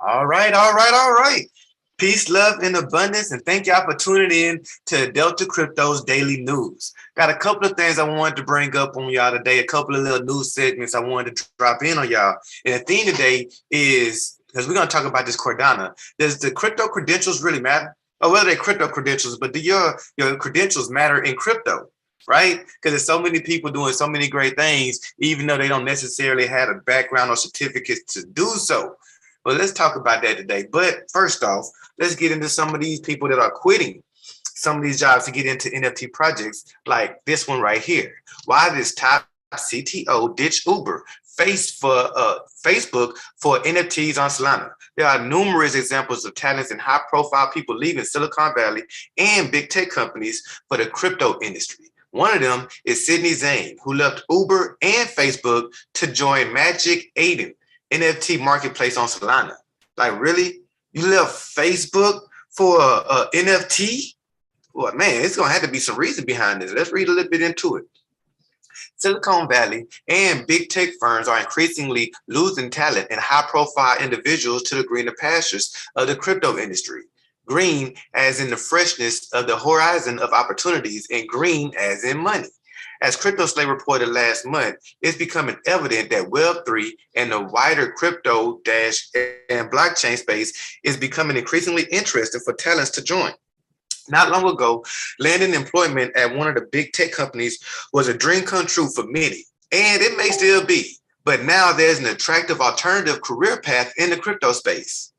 All right, all right, all right. Peace, love, and abundance, and thank y'all for tuning in to Delta Crypto's daily news. Got a couple of things I wanted to bring up on y'all today, a couple of little news segments I wanted to drop in on y'all. And the theme today is because we're going to talk about this Cardano. Does the crypto credentials really matter? Oh, well, they're crypto credentials, but do your credentials matter in crypto? Right? Because there's so many people doing so many great things, even though they don't necessarily have a background or certificates to do so. Well, let's talk about that today. But first off, let's get into some of these people that are quitting some of these jobs to get into NFT projects, like this one right here. Why this top CTO ditch Uber Facebook for NFTs on Solana? There are numerous examples of talents and high-profile people leaving Silicon Valley and big tech companies for the crypto industry. One of them is Zane, who left Uber and Facebook to join Magic Aiden, NFT marketplace on Solana. Like, really? You left Facebook for a NFT? Well, man, it's going to have to be some reason behind this. Let's read a little bit into it. Silicon Valley and big tech firms are increasingly losing talent and high profile individuals to the greener pastures of the crypto industry. Green as in the freshness of the horizon of opportunities, and green as in money. As Crypto Slate reported last month, it's becoming evident that Web3 and the wider crypto and blockchain space is becoming increasingly interesting for talents to join. Not long ago, landing employment at one of the big tech companies was a dream come true for many, and it may still be. But now there's an attractive alternative career path in the crypto space.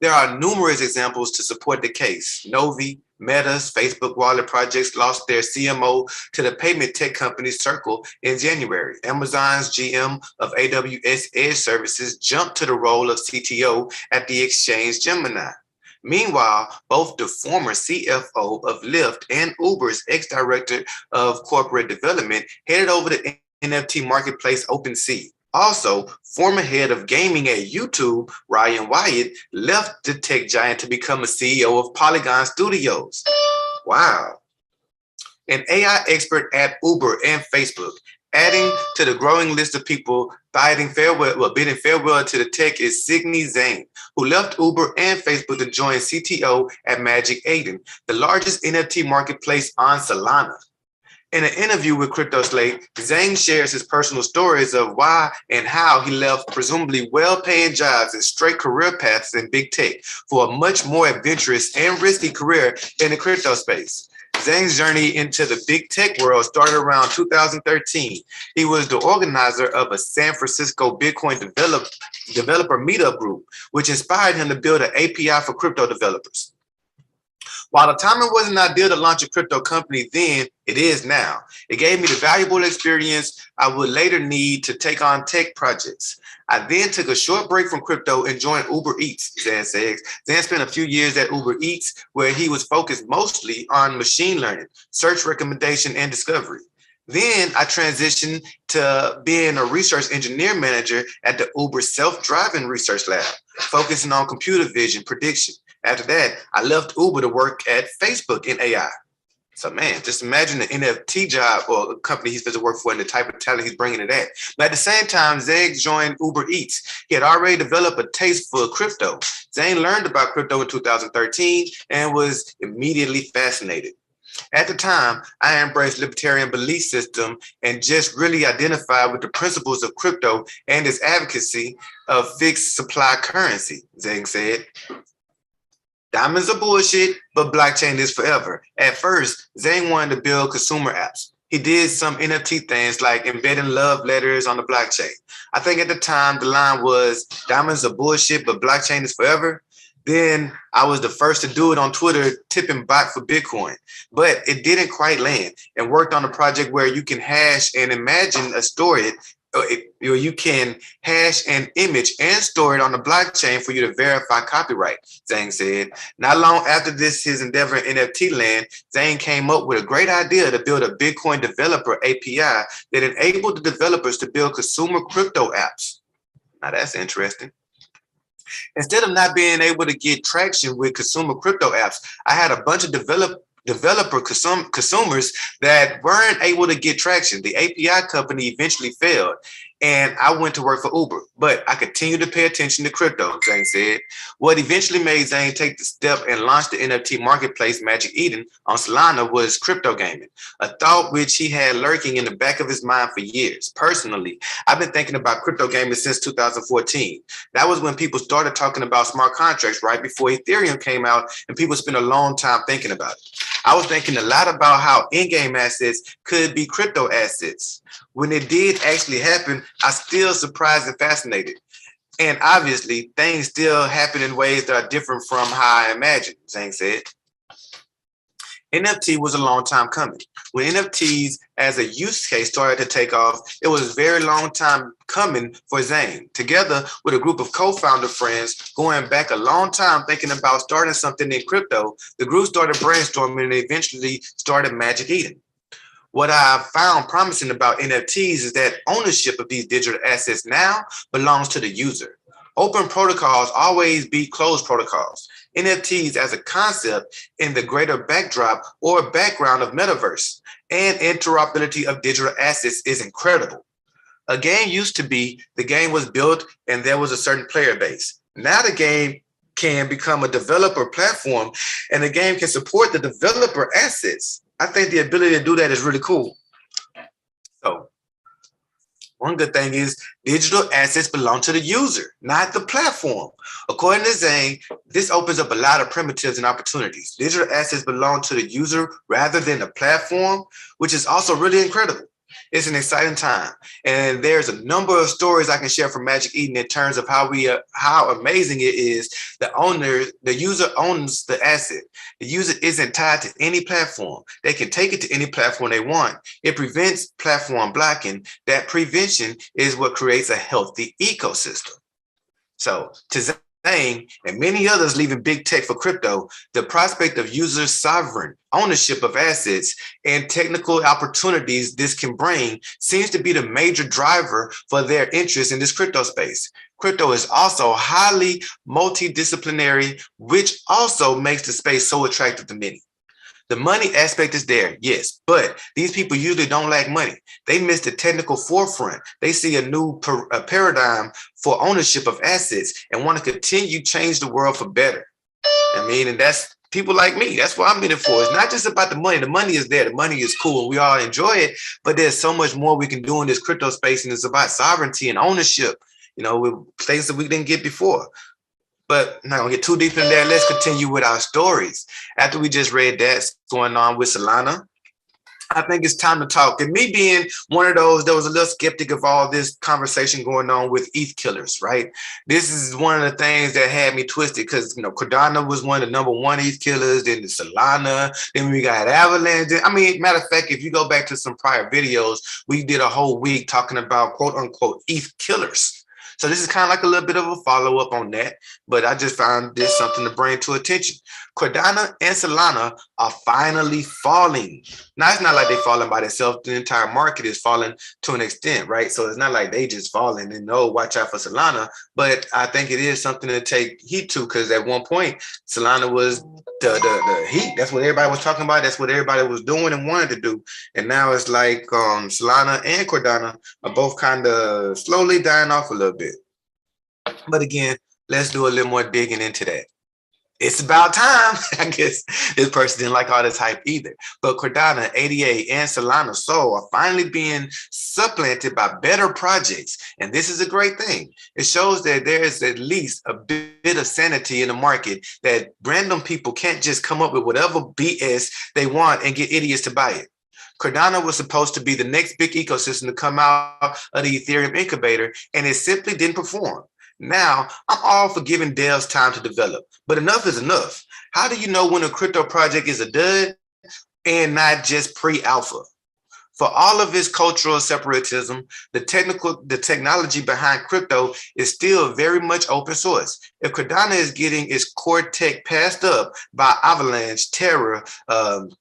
There are numerous examples to support the case. Novi, Meta's Facebook wallet projects lost their CMO to the payment tech company Circle in January. Amazon's GM of AWS Edge Services jumped to the role of CTO at the exchange Gemini. Meanwhile, both the former CFO of Lyft and Uber's ex-director of corporate development headed over to NFT marketplace OpenSea. Also, former head of gaming at YouTube, Ryan Wyatt, left the tech giant to become a CEO of Polygon Studios. Wow. An AI expert at Uber and Facebook, adding to the growing list of people bidding farewell to the tech is Zane, who left Uber and Facebook to join CTO at Magic Aiden, the largest NFT marketplace on Solana. In an interview with Crypto Slate, Zane shares his personal stories of why and how he left presumably well-paying jobs and straight career paths in big tech for a much more adventurous and risky career in the crypto space. Zane's journey into the big tech world started around 2013. He was the organizer of a San Francisco Bitcoin developer meetup group, which inspired him to build an API for crypto developers. While the timing wasn't ideal to launch a crypto company then, it is now. It gave me the valuable experience I would later need to take on tech projects. I then took a short break from crypto and joined Uber Eats, Zan says. Zan spent a few years at Uber Eats where he was focused mostly on machine learning, search recommendation, and discovery. Then I transitioned to being a research engineer manager at the Uber self-driving research lab, focusing on computer vision prediction. After that, I left Uber to work at Facebook in AI. So, man, just imagine the NFT job or a company he's supposed to work for and the type of talent he's bringing to that. But at the same time, Zane joined Uber Eats. He had already developed a taste for crypto. Zane learned about crypto in 2013 and was immediately fascinated. At the time, I embraced libertarian belief system and just really identified with the principles of crypto and its advocacy of fixed supply currency, Zane said. Diamonds are bullshit, but blockchain is forever. At first, Zane wanted to build consumer apps. He did some NFT things like embedding love letters on the blockchain. I think at the time the line was diamonds are bullshit, but blockchain is forever. Then I was the first to do it on Twitter, tipping bot for Bitcoin. But it didn't quite land and worked on a project where you can hash and imagine a story you can hash an image and store it on the blockchain for you to verify copyright, Zane said. Not long after this, his endeavor in NFT land, Zane came up with a great idea to build a Bitcoin developer API that enabled the developers to build consumer crypto apps. Now that's interesting. Instead of not being able to get traction with consumer crypto apps, I had a bunch of consumers that weren't able to get traction. The API company eventually failed. and I went to work for Uber, but I continued to pay attention to crypto, Zane said. What eventually made Zane take the step and launch the NFT marketplace Magic Aiden on Solana was crypto gaming, a thought which he had lurking in the back of his mind for years. Personally, I've been thinking about crypto gaming since 2014. That was when people started talking about smart contracts right before Ethereum came out, and people spent a long time thinking about it. I was thinking a lot about how in-game assets could be crypto assets. When it did actually happen, I still surprised and fascinated. And obviously, things still happen in ways that are different from how I imagined, Zane said. NFT was a long time coming. When NFTs as a use case started to take off, it was a very long time coming for Zane. Together with a group of co-founder friends going back a long time thinking about starting something in crypto, the group started brainstorming and eventually started Magic Aiden. What I found promising about NFTs is that ownership of these digital assets now belongs to the user. Open protocols always beat closed protocols. NFTs as a concept in the greater backdrop or background of metaverse and interoperability of digital assets is incredible. A game used to be the game was built and there was a certain player base. Now the game can become a developer platform and the game can support the developer assets. I think the ability to do that is really cool. So one good thing is digital assets belong to the user, not the platform. According to Zane, this opens up a lot of primitives and opportunities. Digital assets belong to the user rather than the platform, which is also really incredible. It's an exciting time, and there's a number of stories I can share from Magic Aiden in terms of how amazing it is. The user owns the asset. The user isn't tied to any platform. They can take it to any platform they want. It prevents platform blocking. That prevention is what creates a healthy ecosystem. So to Zane and many others leaving big tech for crypto, the prospect of user sovereign ownership of assets and technical opportunities this can bring seems to be the major driver for their interest in this crypto space. Crypto is also highly multidisciplinary, which also makes the space so attractive to many. The money aspect is there, yes, but these people usually don't lack money. They miss the technical forefront. They see a new paradigm for ownership of assets and want to continue change the world for better. I mean, and that's people like me. That's what I'm in it for. It's not just about the money. The money is there. The money is cool, and we all enjoy it. But there's so much more we can do in this crypto space, and it's about sovereignty and ownership. You know, with things that we didn't get before. But I'm not gonna get too deep in there. Let's continue with our stories. After we just read that's going on with Solana, I think it's time to talk. And me being one of those that was a little skeptic of all this conversation going on with ETH killers, right? This is one of the things that had me twisted because, you know, Cardano was one of the #1 ETH killers, then the Solana, then we got Avalanche. I mean, matter of fact, if you go back to some prior videos, we did a whole week talking about quote unquote ETH killers. So this is kind of like a little bit of a follow-up on that, but I just found this something to bring to attention. Cardano and Solana are finally falling. Now, it's not like they're falling by themselves. The entire market is falling to an extent, right? So it's not like they just falling and no, watch out for Solana. But I think it is something to take heed to because at one point, Solana was the heat. That's what everybody was talking about. That's what everybody was doing and wanted to do. And now it's like Solana and Cardano are both kind of slowly dying off a little bit. But again, let's do a little more digging into that. It's about time. I guess this person didn't like all this hype either. But Cardano, ADA, and Solana Sol are finally being supplanted by better projects. And this is a great thing. It shows that there is at least a bit of sanity in the market, that random people can't just come up with whatever BS they want and get idiots to buy it. Cardano was supposed to be the next big ecosystem to come out of the Ethereum incubator, and it simply didn't perform. Now, I'm all for giving devs time to develop, but enough is enough. How do you know when a crypto project is a dud and not just pre-alpha? For all of its cultural separatism, the technology behind crypto is still very much open source. If Cardano is getting its core tech passed up by Avalanche, Terra,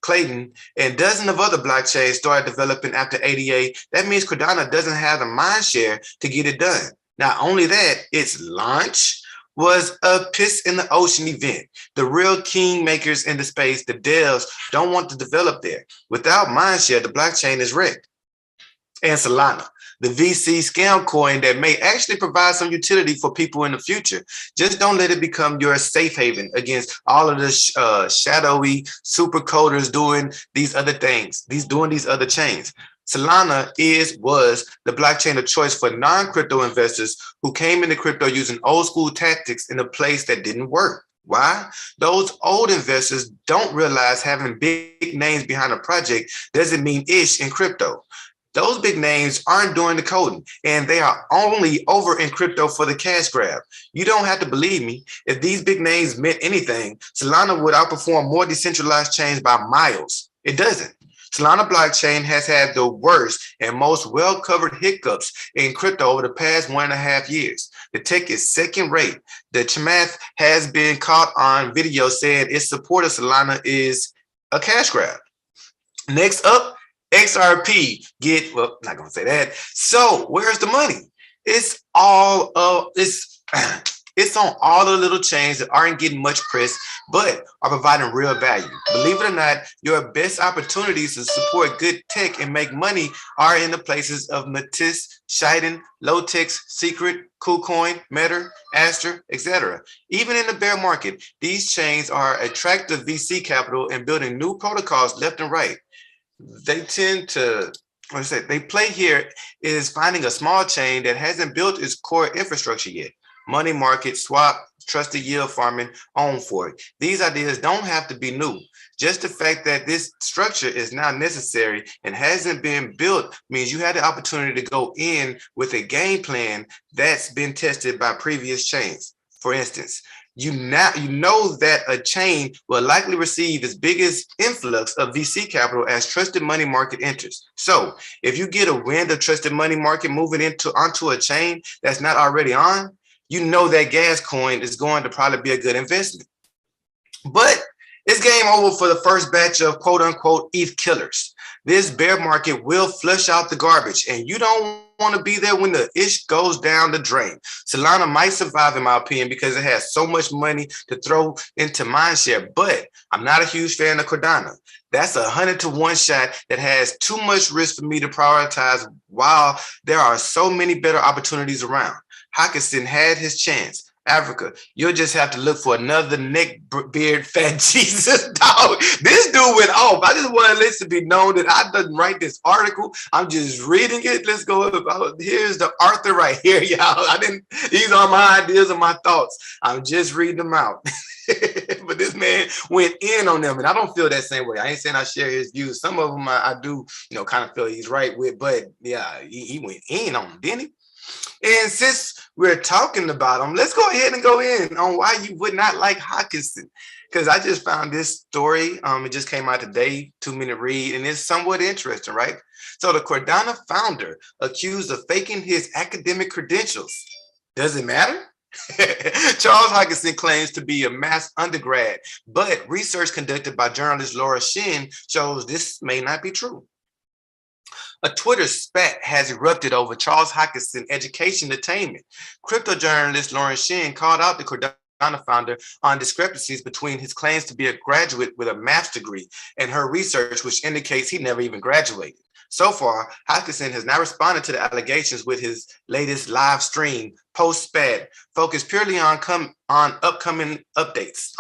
Clayton, and dozens of other blockchains started developing after ADA, that means Cardano doesn't have the mind share to get it done. Not only that, its launch was a piss in the ocean event. The real kingmakers in the space, the devs, don't want to develop there. Without mindshare, the blockchain is wrecked. And Solana. the VC scam coin that may actually provide some utility for people in the future. Just don't let it become your safe haven against all of the shadowy super coders doing these other things, doing these other chains. Solana was the blockchain of choice for non-crypto investors who came into crypto using old school tactics in a place that didn't work. Why? Those old investors don't realize having big names behind a project doesn't mean ish in crypto. Those big names aren't doing the coding, and they are only over in crypto for the cash grab. You don't have to believe me. If these big names meant anything, Solana would outperform more decentralized chains by miles. It doesn't. Solana blockchain has had the worst and most well-covered hiccups in crypto over the past 1.5 years. The tech is second rate. The Chamath has been caught on video saying its support of Solana is a cash grab. Next up, XRP. Not gonna say that. So where's the money? It's on all the little chains that aren't getting much press, but are providing real value. Believe it or not, your best opportunities to support good tech and make money are in the places of Matisse, Shiden, Lowtex, Secret, KuCoin, Matter, Aster, etc. Even in the bear market, these chains are attractive VC capital and building new protocols left and right. They tend to, they play here is finding a small chain that hasn't built its core infrastructure yet. Money market, swap, trusted yield farming, own for it. These ideas don't have to be new. Just the fact that this structure is now necessary and hasn't been built means you had the opportunity to go in with a game plan that's been tested by previous chains. For instance, you know that a chain will likely receive its biggest influx of VC capital as trusted money market enters. So if you get a wind of trusted money market moving onto a chain that's not already on, you know that gas coin is going to probably be a good investment. But it's game over for the first batch of quote unquote ETH killers. This bear market will flush out the garbage, and you don't want to be there when the ish goes down the drain. Solana might survive, in my opinion, because it has so much money to throw into mindshare, but I'm not a huge fan of Cardano. That's 100-to-1 shot that has too much risk for me to prioritize while there are so many better opportunities around. Hawkinson had his chance. Africa, you'll just have to look for another neck beard fat Jesus dog. This dude went off. I just want this to be known that I didn't write this article. I'm just reading it. Let's go. Here's the author right here, y'all. These are my ideas and my thoughts. I'm just reading them out. But this man went in on them, and I don't feel that same way. I ain't saying I share his views. Some of them I do, kind of feel he's right with, but yeah, he went in on them, didn't he? And since we're talking about him, let's go ahead and go in on why you would not like Hawkinson. Because I just found this story. It just came out today, 2-minute read, and it's somewhat interesting, right? So the Cardano founder accused of faking his academic credentials. Does it matter? Charles Hawkinson claims to be a math undergrad, but research conducted by journalist Laura Shin shows this may not be true. A Twitter spat has erupted over Charles Hawkinson education attainment. Crypto journalist Lauren Shin called out the Cardano founder on discrepancies between his claims to be a graduate with a math's degree and her research, which indicates he never even graduated. So far, Hawkinson has not responded to the allegations with his latest live stream post-spat, focused purely on upcoming updates.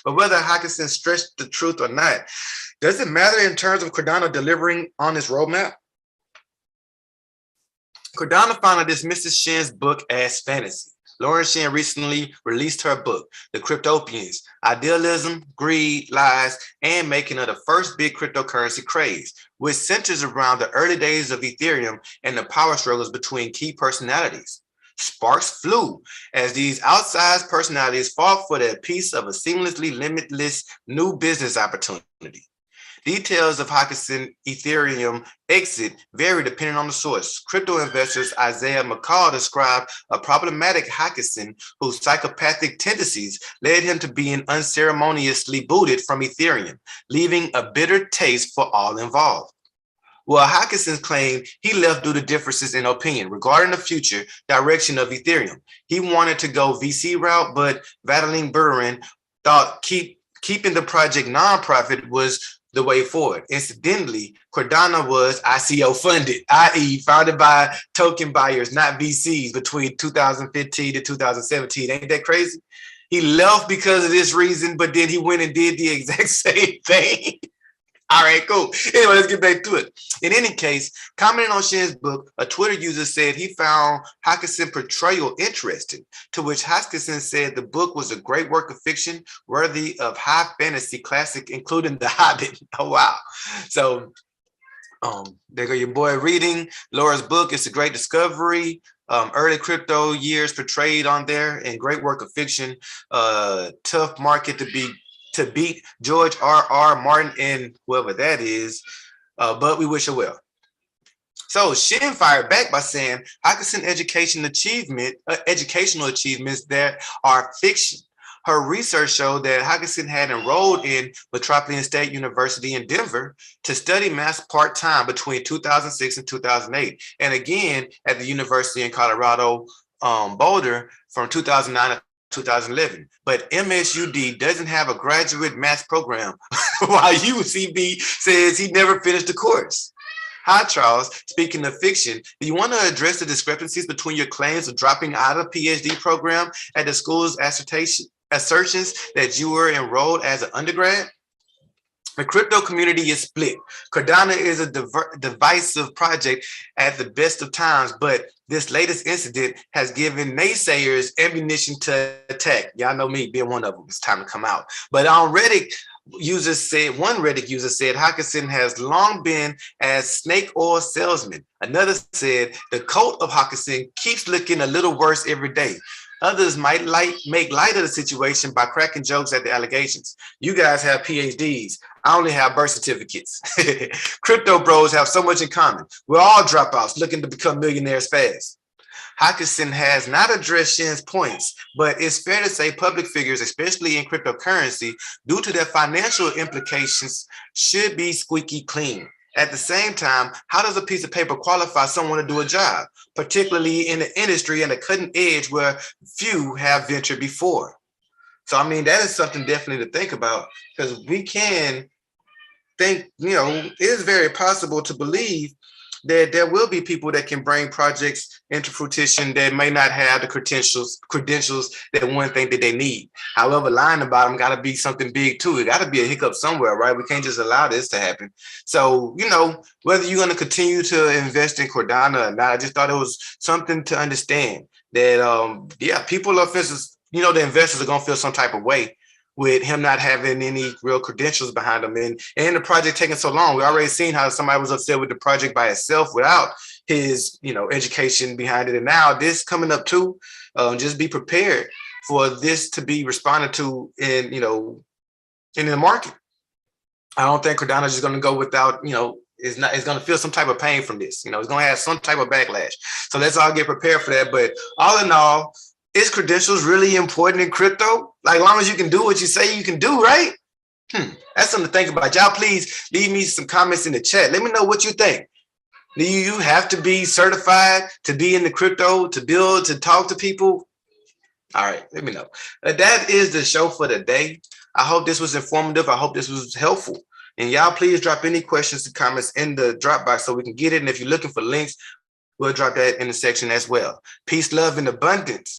But whether Hawkinson stretched the truth or not, does it matter in terms of Cardano delivering on his roadmap? Cardano founder dismisses Shin's book as fantasy. Lauren Shin recently released her book, The Cryptopians, Idealism, Greed, Lies, and Making of the First Big Cryptocurrency Craze, which centers around the early days of Ethereum and the power struggles between key personalities. Sparks flew as these outsized personalities fought for their piece of a seamlessly limitless new business opportunity. Details of Hawkinson Ethereum exit vary depending on the source. Crypto investors Isaiah McCall described a problematic Hawkinson whose psychopathic tendencies led him to being unceremoniously booted from Ethereum, leaving a bitter taste for all involved. Well, Hawkinson claimed he left due to differences in opinion regarding the future direction of Ethereum. He wanted to go VC route, but Vadeline Burin thought keeping the project nonprofit was the way forward. Incidentally, Cardano was ICO funded, i.e. founded by token buyers, not VCs, between 2015 to 2017. Ain't that crazy? He left because of this reason, but then he went and did the exact same thing. All right, cool. Anyway, let's get back to it. In any case, commenting on Shin's book, a Twitter user said he found Hawkinson's portrayal interesting, to which Hoskinson said the book was a great work of fiction worthy of high fantasy classic, including The Hobbit. Oh, wow. So there go your boy reading Laura's book. It's a great discovery. Early crypto years portrayed on there, and great work of fiction. Tough market to beat George R.R. Martin and whoever that is, but we wish her well. So Shin fired back by saying Hawkinson educational achievements that are fiction. Her research showed that Hawkinson had enrolled in Metropolitan State University in Denver to study math part-time between 2006 and 2008, and again at the University in Colorado, Boulder from 2009 to 2011. But MSUD doesn't have a graduate math program, while UCB says he never finished the course. Hi, Charles. Speaking of fiction, do you want to address the discrepancies between your claims of dropping out of PhD program at the school's assertions that you were enrolled as an undergrad? The crypto community is split. Cardano is a divisive project at the best of times, but this latest incident has given naysayers ammunition to attack. Y'all know me being one of them. It's time to come out. But on Reddit, one Reddit user said Hawkinson has long been as snake oil salesman. Another said the cult of Hawkinson keeps looking a little worse every day. Others might make light of the situation by cracking jokes at the allegations. You guys have PhDs. I only have birth certificates. Crypto bros have so much in common. We're all dropouts looking to become millionaires fast. Hawkinson has not addressed Shin's points, but it's fair to say public figures, especially in cryptocurrency, due to their financial implications, should be squeaky clean. At the same time, how does a piece of paper qualify someone to do a job, particularly in the industry and the cutting edge where few have ventured before? So, I mean, that is something definitely to think about, because we can think, it is very possible to believe that there will be people that can bring projects into fruition that may not have the credentials that one think that they need. However, lying about them got to be something big too. It got to be a hiccup somewhere, right? We can't just allow this to happen. So, whether you're going to continue to invest in Cardano or not, I just thought it was something to understand that, people are, the investors are going to feel some type of way with him not having any real credentials behind him, and the project taking so long. We already seen how somebody was upset with the project by itself without his, education behind it. And now this coming up too, just be prepared for this to be responded to in the market. I don't think Cardano is going to go without, it's going to feel some type of pain from this. It's going to have some type of backlash. So let's all get prepared for that. But all in all, is credentials really important in crypto? Like, as long as you can do what you say you can do, right? That's something to think about. Y'all, please leave me some comments in the chat. Let me know what you think. Do you have to be certified to be in the crypto, to build, to talk to people? All right, let me know. That is the show for the day. I hope this was informative. I hope this was helpful. And y'all, please drop any questions and comments in the Dropbox so we can get it. And if you're looking for links, we'll drop that in the section as well. Peace, love, and abundance.